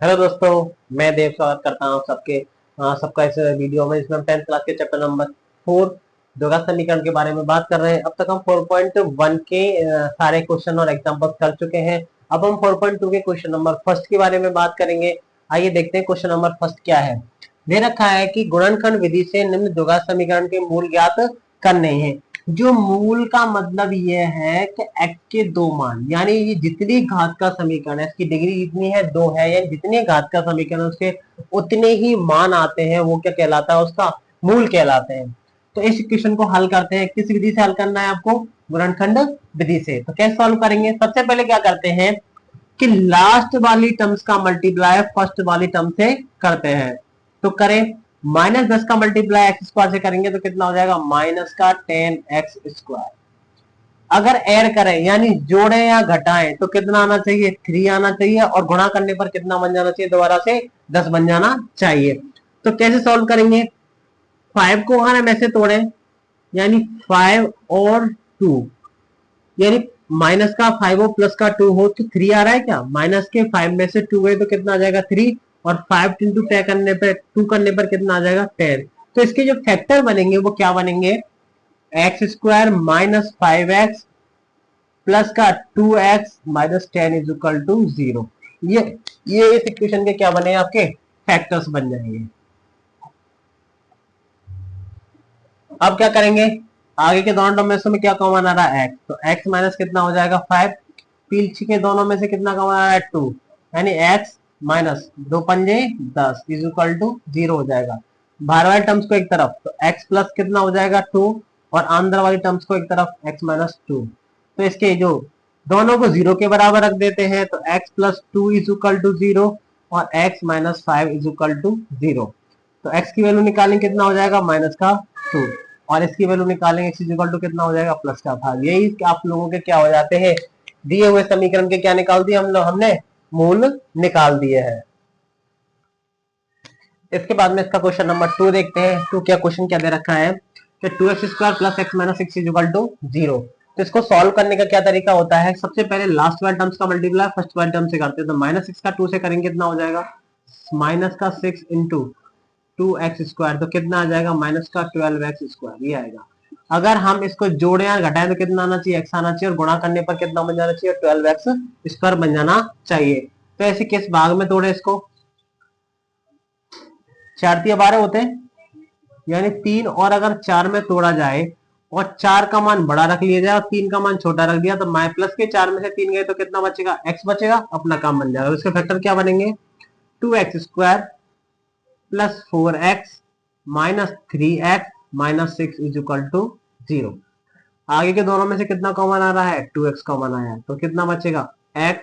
Hello दोस्तों, मैं देव स्वागत करता हूँ सबका इस वीडियो में। इसमें हम 10th क्लास के चैप्टर नंबर 4 द्विघात समीकरण के बारे में बात कर रहे हैं। अब तक हम 4.1 के सारे क्वेश्चन और एग्जांपल्स कर चुके हैं। अब हम 4.2 के क्वेश्चन नंबर फर्स्ट के बारे में बात करेंगे। आइए देखते हैं क्वेश्चन नंबर फर्स्ट क्या है। दे रखा है कि गुणनखंड विधि से निम्न द्विघात समीकरण के मूल ज्ञात करने हैं। जो मूल का मतलब ये है कि x के दो मान, यानी ये जितनी घात का समीकरण है, इसकी डिग्री जितनी है 2 है, यानी जितने घात का समीकरण है उसके उतने ही मान आते हैं, वो क्या कहलाता है, उसका मूल कहलाते हैं। तो इस इक्वेशन को हल करते हैं। किस विधि से हल करना है आपको? गुणनखंड विधि से। तो कैसे सॉल्व करेंगे? सबसे पहले क्या करते हैं कि लास्ट वाली टर्म्स का मल्टीप्लाई फर्स्ट वाली टर्म से करते हैं। तो करें, -10 का मल्टीप्लाई एक्स स्क्वायर से करेंगे तो कितना हो जाएगा? माइनस का 10x²। अगर ऐड करें यानी जोड़ें या घटाएं तो कितना आना चाहिए? 3 आना चाहिए। और गुणा करने पर कितना बन जाना चाहिए? दोबारा से 10 बन जाना चाहिए। तो कैसे सॉल्व करेंगे? 5 को अगर हम ऐसे तोड़ें, यानी 5 और 2, यानी माइनस का 5 हो प्लस का 2 हो तो 3 आ रहा है क्या? माइनस के 5 में से 2 गए तो कितना आ जाएगा? 3। और 5 इंटू 10 करने पर 2 करने पर कितना आ जाएगा? 10। तो इसके जो फैक्टर बनेंगे वो क्या बनेंगे? x² माइनस 5x प्लस का 2x minus 10 is equal to 0। ये इस इक्वेशन के क्या बने? आपके फैक्टर्स बन जाएंगे। अब क्या करेंगे? आगे के दोनों टर्म में से क्या कॉमन आ रहा है? x। तो x माइनस कितना हो जाएगा? 5। पीछे के दोनों में से कितना कॉमन आ रहा है? 2। यानी x माइनस 2 पंजे 10 इज इक्वल टू 0 हो जाएगा। बाहर वाले टर्म्स को एक तरफ, तो x प्लस कितना हो जाएगा? 2। और अंदर वाली टर्म्स को एक तरफ, x माइनस 2। तो इसके जो दोनों को 0 के बराबर रख देते हैं तो x plus 2 is equal to 0 और x minus 5 is equal to 0। तो x की वैल्यू निकालेंगे कितना हो जाएगा? माइनस का 2। और इसकी वैल्यू निकालेंगे x इक्वल टू कितना हो जाएगा? प्लस का 5। यही आप लोगों के क्या हो जाते हैं? दिए हुए समीकरण के क्या निकाल दिए हमने मूल निकाल दिए हैं। इसके बाद में इसका क्वेश्चन नंबर 2 देखते हैं। टू क्या क्वेश्चन क्या दे रखा है कि 2x² plus x minus 6 is equal to 0। तो इसको सॉल्व करने का क्या तरीका होता है? सबसे पहले लास्ट वाले टर्म्स का मल्टीप्लाई फर्स्ट वाले टर्म से करते हैं। तो -6 का 2 से करेंगे कितना हो जाएगा? माइनस का 6 इंटू 2x² तो कितना आ जाएगा? माइनस का 12x²। ये आएगा। अगर हम इसको जोड़े या घटाएं तो कितना आना चाहिए? x आना चाहिए। और गुणा करने पर कितना बन जाना चाहिए? 12x² बन जाना चाहिए। तो ऐसे किस भाग में तोड़े इसको? 4 तिया 12 होते हैं, यानी 3। और अगर 4 में तोड़ा जाए और 4 का मान बड़ा रख लिया जाए और 3 का मान छोटा रख दिया तो माइ प्लस के 4 में से 3 गए तो कितना बचेगा? x बचेगा। अपना काम बन जाएगा। इसके फैक्टर क्या बनेंगे? 2x² plus 4x minus 3x minus 6 is equal to 0। आगे के दोनों में से कितना कॉमन आ रहा है? 2x कॉमन आया है तो कितना बचेगा? x।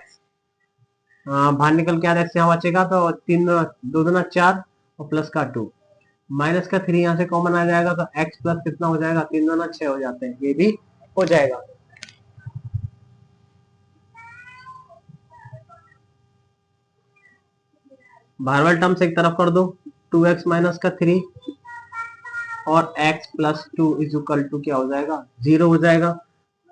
बाहर निकल के आ रहा है, x यहाँ बचेगा तो 3 2 दूना 4 और प्लस का 2। माइनस का 3 यहाँ से कॉमन आ जाएगा तो x प्लस कितना हो जाएगा? 3 दूना 6 हो जाते हैं। ये भी हो जाएगा। बाहर वाले टर्म से एक तरफ कर दो, 2x माइनस का 3 और x plus 2 is equal to क्या हो जाएगा? 0 हो जाएगा।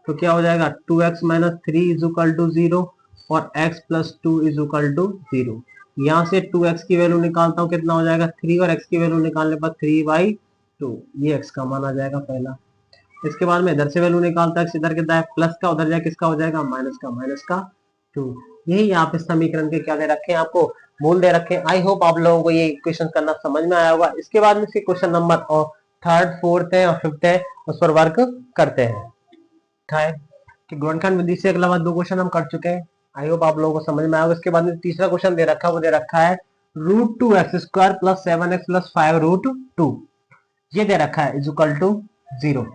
तो क्या हो जाएगा? 2x minus 3 is equal to 0 और x plus 2 is equal to 0। यहाँ से 2x की वैल्यू निकालता हूँ, कितना हो जाएगा? 3। और x की वैल्यू निकालने पर 3/2। ये x का मान आ जाएगा पहला। इसके बाद में इधर से वैल्यू निकालता है, इधर कितना है? प्लस का, उधर जाए किसका हो जाएगा? माइनस का 2। यही आप इस समीकरण के क्या दे रखे हैं? आपको मूल दे रखे हैं। आई होप आप लोगों को ये क्वेश्चन करना समझ में आया होगा। इसके बाद में इसके क्वेश्चन नंबर और थर्ड, फोर्थ है और फिफ्थ है, उस पर वर्क करते हैं। है कि गुणनखंड विधि से अगला दो क्वेश्चन हम कर चुके हैं। आई होप आप लोगों को समझ में आया होगा। इसके बाद में तीसरा क्वेश्चन दे रखा है, वो दे रखा है √2x² प्लस 7x प्लस 5√2। ये दे रखा है इज इक्वल टू 0।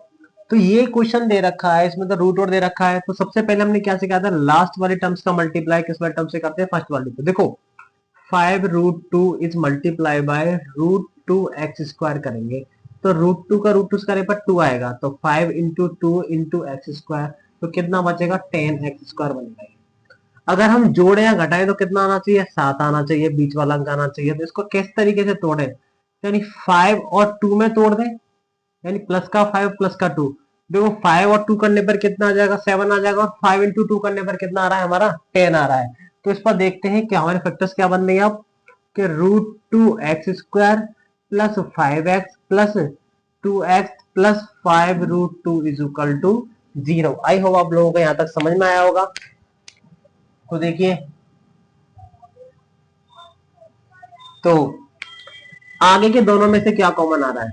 तो ये क्वेश्चन दे रखा है, इसमें तो रूट और दे रखा है। तो सबसे पहले हमने क्या सिखाया था? लास्ट वाले टर्म्स का मल्टीप्लाई किस वाले टर्म से करते हैं? फर्स्ट वाले। तो देखो 5√2 इज मल्टीप्लाई बाय √2x² करेंगे तो √2 का √2 करे पर 2 आएगा तो 5 इंटू 2 इंटू x²। तो कितना बचेगा? 10x² बनेगा। अगर हम जोड़े या घटाएं तो कितना आना चाहिए? 7 आना चाहिए। बीच वाला अंक आना चाहिए। तो इसको किस तरीके से तोड़े? यानी 5 और 2 में तोड़ दें, यानी प्लस का 5 प्लस का 2। देखो 5 और 2 करने पर कितना आ जाएगा? 7 आ जाएगा। और 5 इंटू 2 करने पर कितना आ रहा है हमारा? 10 आ रहा है। तो इस पर देखते हैं कि हमारे फैक्टर्स क्या बन रही है अब, कि root two x square plus 5x plus 2x plus 5 root two is equal to 0। I hope आप लोगों को यहां तक समझ में आया होगा। तो देखिए, तो आगे के दोनों में से क्या कॉमन आ रहा है,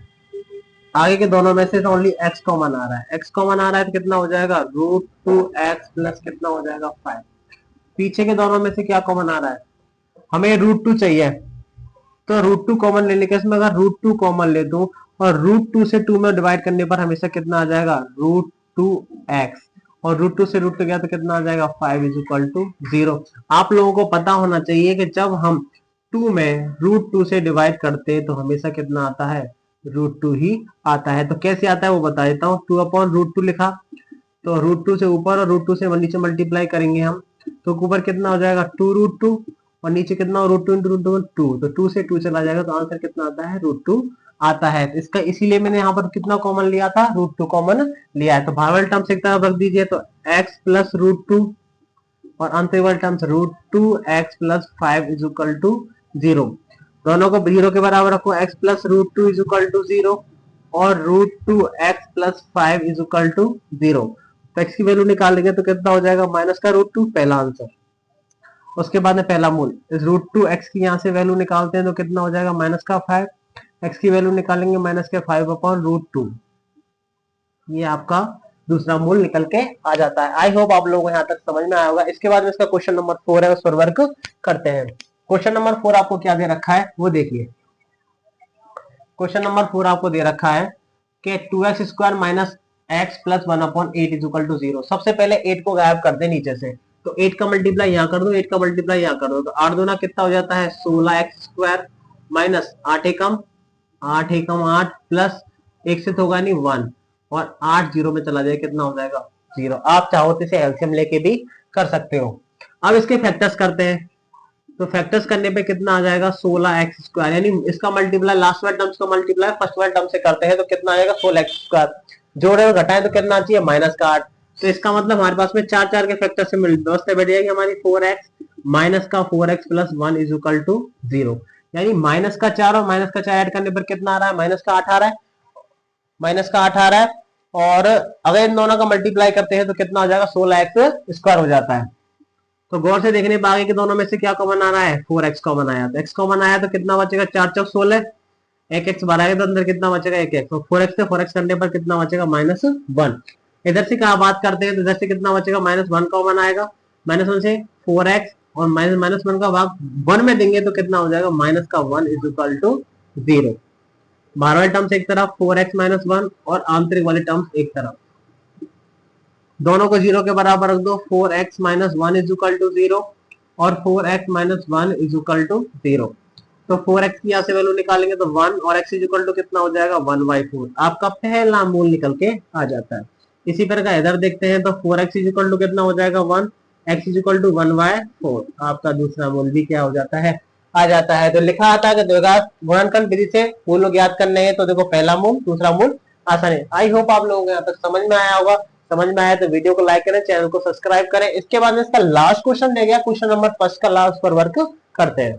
आगे के दोनों में से ओनली x कॉमन आ रहा है, x कॉमन आ रहा है तो कितना हो जाएगा रूट टू एक्स प्लस कितना हो जाएगा 5। पीछे के दोनों में से क्या कॉमन आ रहा है, हमें रूट टू चाहिए, तो रूट टू कॉमन लेने के इसमें अगर रूट टू कॉमन ले दूं और रूट टू से 2 में डिवाइड करने पर हमेशा कितना आ जाएगा रूट टू एक्स, और रूट टू से रूट टू गया तो कितना आ जाएगा 5 इज इक्वल टू 0। आप लोगों को पता होना चाहिए कि जब हम 2 में रूट टू से डिवाइड करते हैं तो हमेशा कितना आता है रूट टू ही आता है। तो कैसे आता है वो बता देता हूँ। 2 अपॉन रूट टू लिखा, तो रूट टू से ऊपर और रूट टू से नीचे मल्टीप्लाई करेंगे हम, तो ऊपर कितना हो जाएगा 2 रूट टू और नीचे कितना root two into root two, तो 2 से 2 चला जाएगा तो आंसर कितना आता है रूट टू आता है। तो इसका इसीलिए मैंने यहाँ पर कितना कॉमन लिया था, रूट टू कॉमन लिया है। तो बाहर वाले टर्म्स एक तरफ रख दीजिए, तो x प्लस रूट टू और आंतरिक वाले terms root two x plus 5 is equal to 0। दोनों को 0 के बराबर रखो, x plus root two is equal to 0 और root two x plus 5 is equal to 0। तो x की वैल्यू निकालेंगे तो कितना हो जाएगा माइनस का रूट टू, पहला आंसर। उसके बाद में पहला मूल, इस रूट टू एक्स की यहाँ से वैल्यू निकालते हैं तो कितना हो जाएगा माइनस का 5, एक्स की वैल्यू निकालेंगे माइनस के 5 अपॉन रूट टू, ये आपका दूसरा मूल निकल के आ जाता है। आई होप आप लोगों को यहाँ तक समझ में आया होगा। इसके बाद में इसका क्वेश्चन नंबर 4 है, उस पर वर्क करते हैं। क्वेश्चन नंबर 4 आपको क्या दे रखा है वो देखिए। क्वेश्चन नंबर 4 आपको दे रखा है कि 2x square minus x plus 1 upon 8 is equal to 0। सबसे पहले 8 को गायब कर दे नीचे से, तो 8 का मल्टीप्लाई यहाँ कर दो, 8 का मल्टीप्लाई यहाँ कर दो, तो 8 दूना कितना हो जाता है 16x स्क्वायर माइनस 8 एकम 8 प्लस 1 से तो होगा नहीं 1 और 8 0 में चला जाए कितना हो जाएगा 0। आप चाहो तो इसे एलसीएम लेके भी कर सकते हो। अब इसके फैक्टर्स करते हैं, तो फैक्टर्स करने पे कितना आ जाएगा 16x स्क्वायर, यानी इसका मल्टीप्लाई लास्ट वाले टर्म्स का मल्टीप्लाई फर्स्ट वाले टर्म से करते हैं तो कितना आ जाएगा 16x स्क्वायर, जोड़े और घटाएं तो कितना चाहिए माइनस का 8। तो इसका मतलब हमारे पास में 4 के फैक्टर से व्यवस्था बैठ जाएगी हमारी 4x माइनस का 4x plus 1 is equal to 0, यानी माइनस का 4 और माइनस का 4 ऐड करने पर कितना आ रहा है माइनस का 8 आ रहा है, माइनस का 8 आ रहा है। और अगर इन दोनों का मल्टीप्लाई करते हैं तो कितना हो जाएगा 16x स्क्वायर हो जाता है। तो गौर से देखने पर आगे के दोनों में से क्या कॉमन आ रहा है 4x कॉमन आया, तो x कॉमन आया तो कितना बचेगा 4 चौक 16, एक x बढ़ाएगा तो अंदर कितना बचेगा 1x, तो 4x से 4x करने पर कितना बचेगा -1। इधर से कहा बात करते हैं तो इधर से कितना बचेगा -1 कॉमन आएगा, -1 से 4x और -1 का भाग 1 में देंगे तो कितना हो जाएगा माइनस का 1 इज इक्वल टू 0। बाहर वाले टर्म्स एक तरफ 4x माइनस 1 और आंतरिक वाले टर्म्स एक तरफ, दोनों को 0 के बराबर रख दो, 4x minus 1 is equal to 0 और 4x minus 1 is equal to 0। तो 4x की यहाँ से वैल्यू निकालेंगे तो 1 और x इज इक्वल टू कितना हो जाएगा 1/4, आपका पहला मूल निकल के आ जाता है। इसी प्रकार इधर देखते हैं तो 4x इज इक्वल टू कितना हो जाएगा 1, x इज इक्वल टू 1/4, आपका दूसरा मूल भी क्या हो जाता है आ जाता है। तो लिखा आता है कि द्विघात गुणनखंड विधि से मूल लोग याद करने हैं, तो देखो पहला मूल दूसरा मूल आसान है। आई होप आप लोगों को यहाँ तक समझ में आया होगा। समझ में आया तो वीडियो को लाइक करें, चैनल को सब्सक्राइब करें। इसके बाद में इसका लास्ट क्वेश्चन दे गया, क्वेश्चन नंबर 5 का लास्ट पर वर्क करते हैं।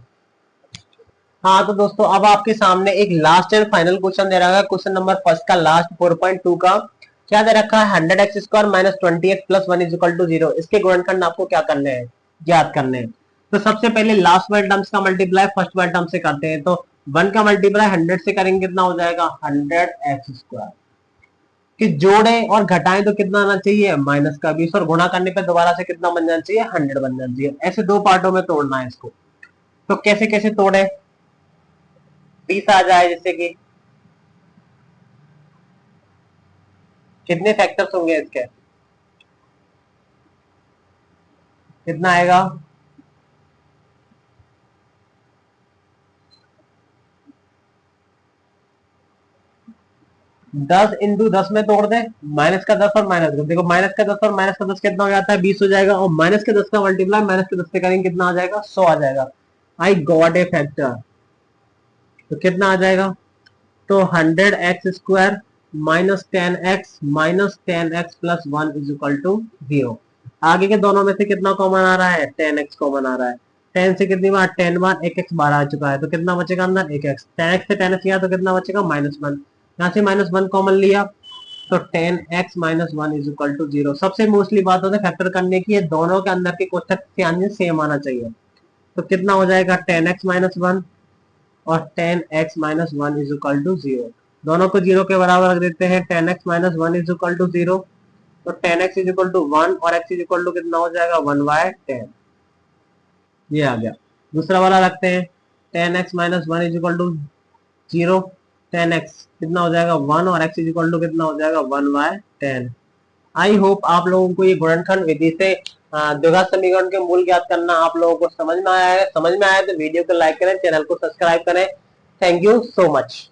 हाँ तो दोस्तों अब आपके सामने एक लास्ट एंड फाइनल क्वेश्चन दे रहा है, क्वेश्चन नंबर 5 का लास्ट 4.2 का क्या दे रखा है 100x square minus 20x plus 1 is equal to 0। इसके गुणनखंड आपको क्या करने हैं याद करने हैं। तो सबसे पहले लास्ट वाले टर्म्स का मल्टीप्लाई फर्स्ट वाले टर्म से करते हैं, तो 1 का मल्टीप्लाई 100 से करेंगे कितना हो जाएगा 100x स्क्वायर, कि जोड़े और घटाएं तो कितना आना चाहिए माइनस का 20 और गुणा करने पे दोबारा से कितना बन जाना चाहिए 100 बन जाना चाहिए। ऐसे दो पार्टों में तोड़ना है इसको, तो कैसे कैसे तोड़े 20 आ जाए, जैसे कि कितने फैक्टर्स होंगे इसके, कितना आएगा 10 इंटू 10 में तोड़ दे, माइनस का 10 और माइनस का, देखो माइनस का 10 और माइनस का 10 कितना हो जाता है 20 हो जाएगा, और माइनस के 10 का मल्टीप्लाई माइनस के 10 से करेंगे कितना आ जाएगा 100 आ जाएगा। आई गॉट ए फैक्टर, तो कितना आ जाएगा, तो 100x square minus 10x plus 1 is equal to 0। आगे के दोनों में से कितना कॉमन आ रहा है, 10x कॉमन आ रहा है। 10 से कितनी बार, 10 बार 1x बार आ चुका है, तो कितना बचेगा अंदर, 1x। 10x से 10x गया तो कितना बचेगा, -1। यहाँ से -1 कॉमन लिया तो 10x - 1 इज इक्वल टू 0। सबसे मोस्टली बात होता है फैक्टर करने की, दोनों के अंदर के क्वेश्चन के आंसर सेम आना चाहिए। तो कितना हो जाएगा, 10x - 1 और 10x - 1 इज इक्वल टू 0। दोनों को 0 के बराबर रख देते हैं। 10x - 1 इज इक्वल टू 0, तो 10x इज इक्वल टू 1 और x इज इक्वल टू कितना हो जाएगा, 1/10। ये आ गया। दूसरा वाला रखते हैं, 10x - 1 is equal to 0। 10x कितना हो जाएगा, 1 और x इज इक्वल टू कितना हो जाएगा, 1/10। आई होप आप लोगों को ये गुणनखंड विधि से द्विघात समीकरण के मूल ज्ञात करना आप लोगों को समझ में आया है। समझ में आया तो वीडियो को लाइक करें, चैनल को सब्सक्राइब करें। Thank you so much.